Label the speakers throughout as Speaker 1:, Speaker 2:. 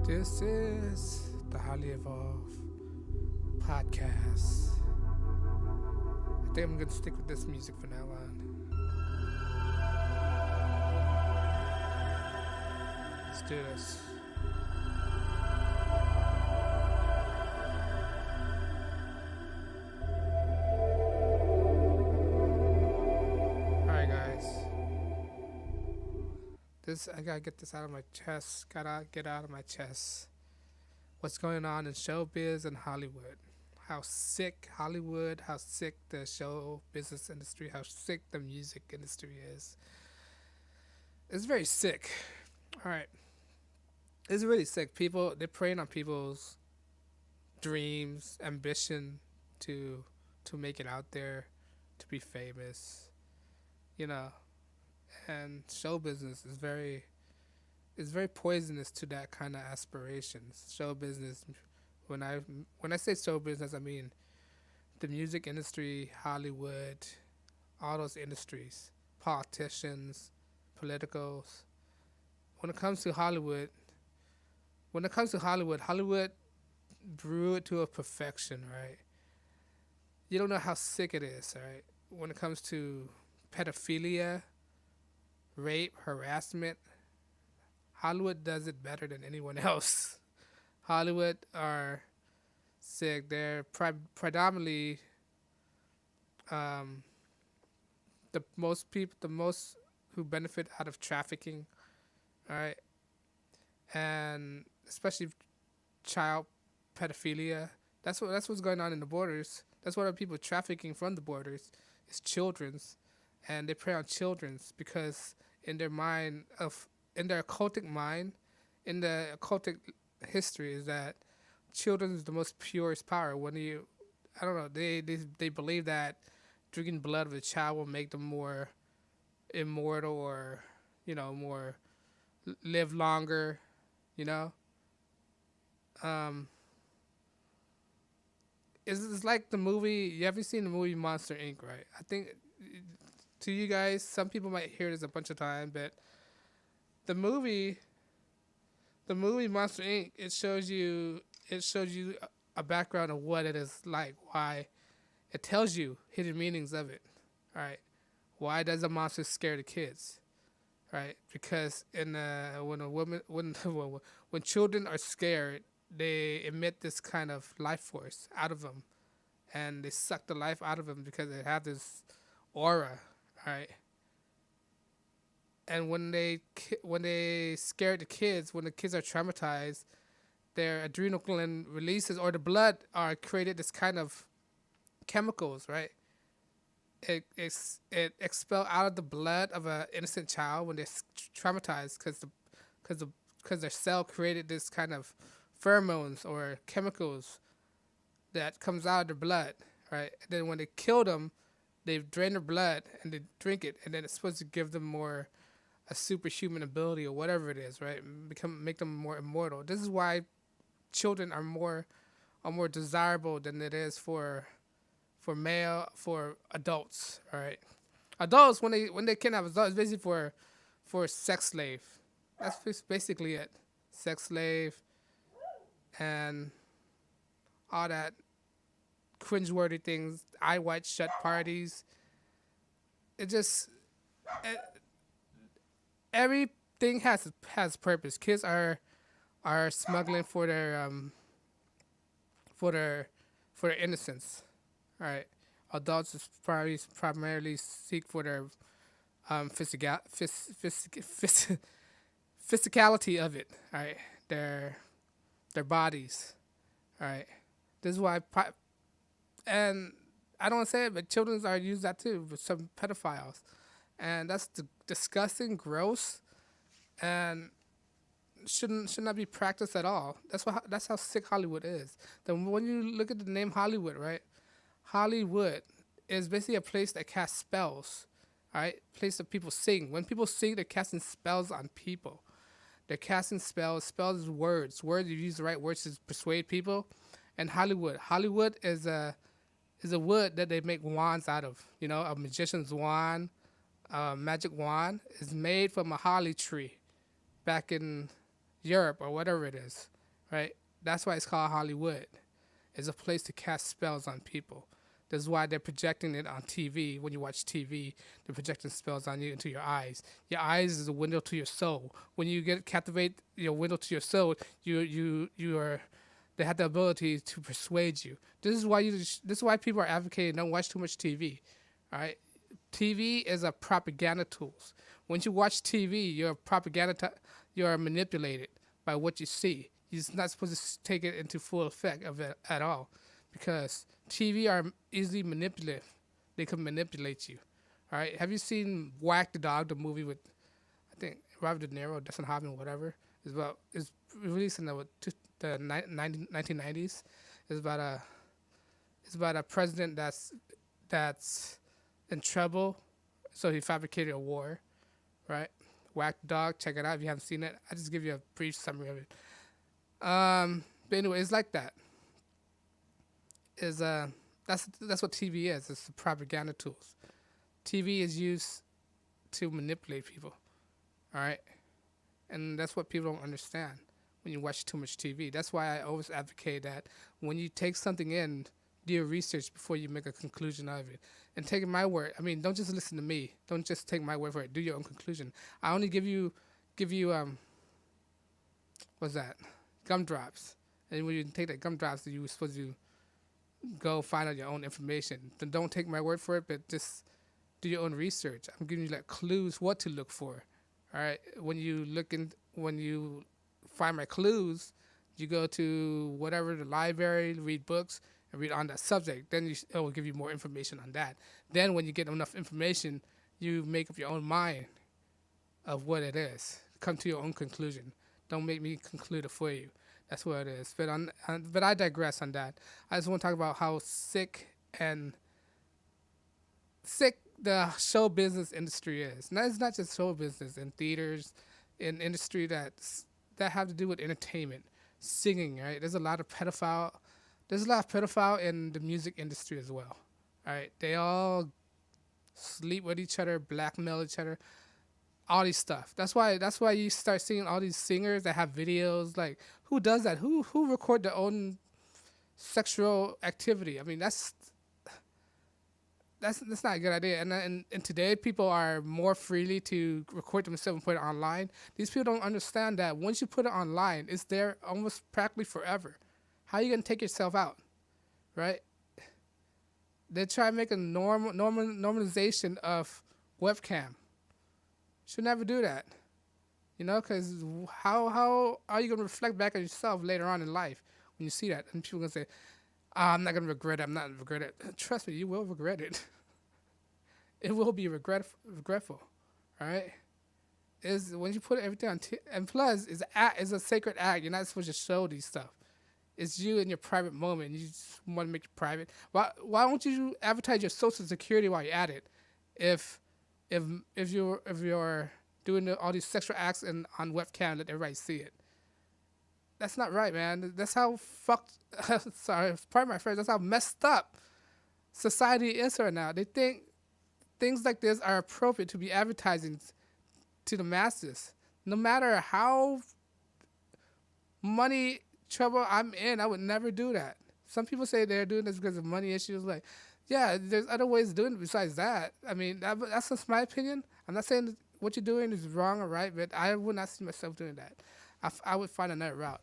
Speaker 1: This is the Highly Evolved podcast. I think I'm going to stick with this music for now on. Let's do this. Alright, guys. I gotta get this out of my chest. Gotta get out of my chest. What's going on in showbiz and Hollywood? How sick Hollywood, how sick the show business industry, how sick the music industry is. It's very sick. Alright. It's really sick. They're preying on people's dreams, ambition to make it out there, to be famous. You know, and show business is very poisonous to that kind of aspirations. Show business, when I say show business, I mean the music industry, Hollywood, all those industries, politicians, politicals. When it comes to Hollywood, Hollywood brew it to a perfection, right? You don't know how sick it is, right? When it comes to pedophilia, rape, harassment, Hollywood does it better than anyone else. Hollywood are sick. They're predominantly the most who benefit out of trafficking, all right, and especially child pedophilia. That's what's going on in the borders. That's what people trafficking from the borders is children's, and they prey on children's because in their occultic mind, in the occultic history, is that children is the most purest power. I don't know, they believe that drinking blood of a child will make them more immortal or, more live longer, you know. It's like the movie. You ever seen the movie Monster Inc., right? I think to you guys, some people might hear this a bunch of times, but the movie Monster Inc. It shows you a background of what it is like, why it tells you hidden meanings of it. All right, why does a monster scare the kids? Right, because when children are scared, they emit this kind of life force out of them, and they suck the life out of them because they have this aura. All right. And when they scare the kids, when the kids are traumatized, their adrenal gland releases, or the blood are created this kind of chemicals, right? It expel out of the blood of an innocent child when they're traumatized because their cell created this kind of pheromones or chemicals that comes out of their blood, right? And then when they kill them, they drain their blood and they drink it, and then it's supposed to give them more a superhuman ability or whatever it is, right? Make them more immortal. This is why children are more desirable than it is for adults, all right? Adults, when they kidnap adults, it's basically for sex slave. That's basically it. Sex slave and all that cringeworthy things, eye white shut parties. Everything has purpose. Kids are smuggling for their innocence. All right, adults is primarily seek for their physicality of it. All right, their bodies. All right, this is why. And I don't want to say it, but children are used that too with some pedophiles, and that's disgusting, gross, and should not be practiced at all. That's how sick Hollywood is. Then when you look at the name Hollywood, right? Hollywood is basically a place that casts spells, all right? Place that people sing. When people sing, they're casting spells on people. They're casting spells. Spells is words. Words, you use the right words to persuade people. And Hollywood is a wood that they make wands out of. You know, a magician's wand, a magic wand is made from a holly tree back in Europe or whatever it is. right? That's why it's called Hollywood. It's a place to cast spells on people. That's why they're projecting it on TV. When you watch TV, they're projecting spells on you into your eyes. Your eyes is a window to your soul. When you get captivate your window to your soul, you are they have the ability to persuade you. This is why people are advocating don't watch too much TV. All right, TV is a propaganda tool. When you watch TV, you're manipulated by what you see. You're not supposed to take it into full effect of it at all, because TV are easily manipulative. They can manipulate you. All right. Have you seen Whack the Dog, the movie with I think Robert De Niro, Dustin Hoffman, whatever? It's released in the 1990s. It's about a president that's in trouble, so he fabricated a war, right? Whack the Dog. Check it out if you haven't seen it. I just give you a brief summary of it. But anyway, it's like that. Is that's what TV is. It's the propaganda tools. TV is used to manipulate people. All right, and that's what people don't understand when you watch too much TV. That's why I always advocate that when you take something in, do your research before you make a conclusion of it. And take my word. I mean, don't just listen to me. Don't just take my word for it. Do your own conclusion. I only give you what's that? Gumdrops. And when you take that gumdrops, you were supposed to go find out your own information. Then don't take my word for it, but just do your own research. I'm giving you like clues what to look for. All right. When you find my clues, you go to whatever the library, read books, and read on that subject. Then it will give you more information on that. Then when you get enough information, you make up your own mind of what it is. Come to your own conclusion. Don't make me conclude it for you. That's what it is. But I digress on that. I just want to talk about how sick the show business industry is. And it's not just show business, in theaters, in industry that have to do with entertainment, singing. Right? There's a lot of pedophile in the music industry as well. All right, they all sleep with each other, blackmail each other, all these stuff. That's why you start seeing all these singers that have videos. Like, who does that? Who record their own sexual activity? I mean, that's not a good idea. And today, people are more freely to record themselves and put it online. These people don't understand that once you put it online, it's there almost practically forever. How are you gonna take yourself out, right? They try to make a normalization of webcam. Should never do that, because how are you gonna reflect back on yourself later on in life when you see that? And people are gonna say, I'm not gonna regret it. I'm not gonna regret it. Trust me, you will regret it. It will be regretful, all right? Is when you put everything on, and plus, it's a sacred act. You're not supposed to show these stuff. It's you in your private moment. You just want to make it private. Why don't you advertise your social security while you're at it? If you're doing all these sexual acts on webcam, let everybody see it. That's not right, man. That's how fucked. Sorry, pardon my phrase. That's how messed up society is right now. They think things like this are appropriate to be advertising to the masses. No matter how money trouble I'm in, I would never do that. Some people say they're doing this because of money issues. Like, yeah, there's other ways of doing it besides that. I mean, that's just my opinion. I'm not saying that what you're doing is wrong or right, but I would not see myself doing that. I would find another route.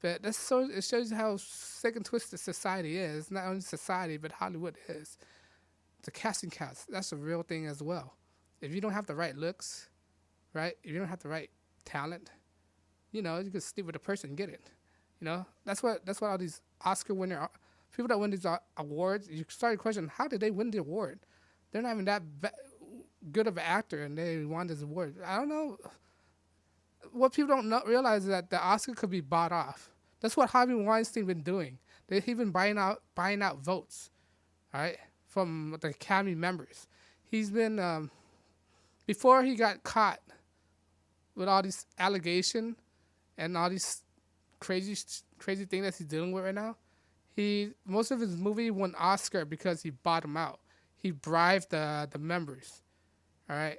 Speaker 1: But it shows you how sick and twisted society is. Not only society, but Hollywood is. The casting couch, that's a real thing as well. If you don't have the right looks, right? If you don't have the right talent, you can sleep with a person and get it. That's what all these Oscar winner people that win these awards. You start to question, how did they win the award? They're not even that good of an actor, and they won this award. I don't know. What people don't realize is that the Oscar could be bought off. That's what Harvey Weinstein been doing. He's been buying out votes, all right, from the Academy members. He's been before he got caught with all these allegations and all these crazy thing that he's dealing with right now. Most of his movie won Oscar because he bought them out. He bribed the members. All right,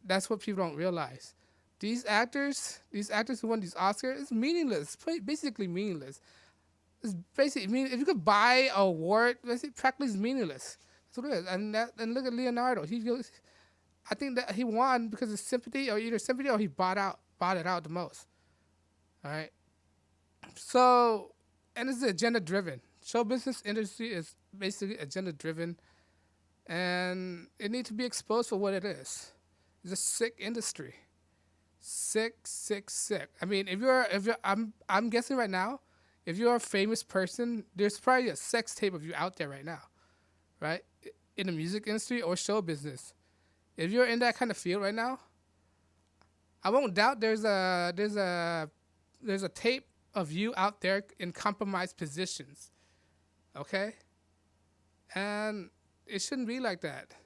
Speaker 1: that's what people don't realize. these actors who won these Oscars, it's meaningless. Basically meaningless. It's basically, I mean, if you could buy a award, basically practically is meaningless. That's what it is. And look at Leonardo. I think that he won because of sympathy, or either sympathy, or he bought it out the most. All right. So, and it's agenda driven. Show business industry is basically agenda driven, and it needs to be exposed for what it is. It's a sick industry. Sick, sick, sick. I mean, I'm guessing right now, if you're a famous person, there's probably a sex tape of you out there right now, right? In the music industry or show business. If you're in that kind of field right now, I won't doubt there's a tape of you out there in compromised positions. Okay? And it shouldn't be like that.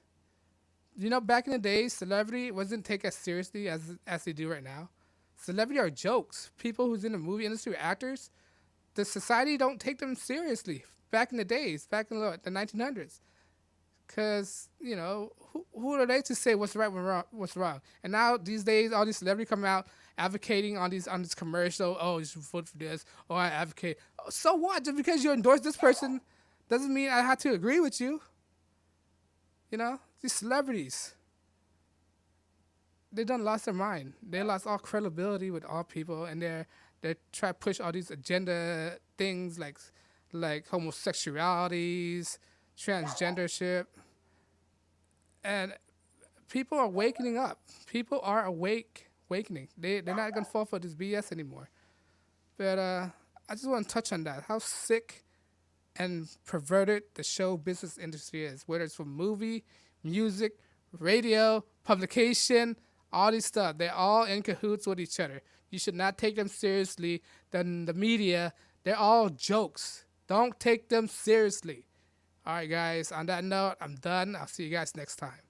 Speaker 1: You know, back in the days, celebrity wasn't taken as seriously as they do right now. Celebrity are jokes. People who's in the movie industry or actors, the society don't take them seriously. Back in the days, back in the 1900s. Because, you know, who are they to say what's right and what's wrong? And now, these days, all these celebrities come out advocating on this commercial, oh, you should vote for this, or I advocate. So what? Just because you endorse this person doesn't mean I have to agree with you. You know? These celebrities, they done lost their mind. They lost all credibility with all people, and they try to push all these agenda things like homosexualities, transgendership, and people are waking up. People are awakening. They're not gonna fall for this BS anymore. But I just want to touch on that. How sick and perverted the show business industry is, whether it's from movie, music, radio, publication, all these stuff. They're all in cahoots with each other. You should not take them seriously. Then the media, they're all jokes. Don't take them seriously. All right, guys. On that note, I'm done. I'll see you guys next time.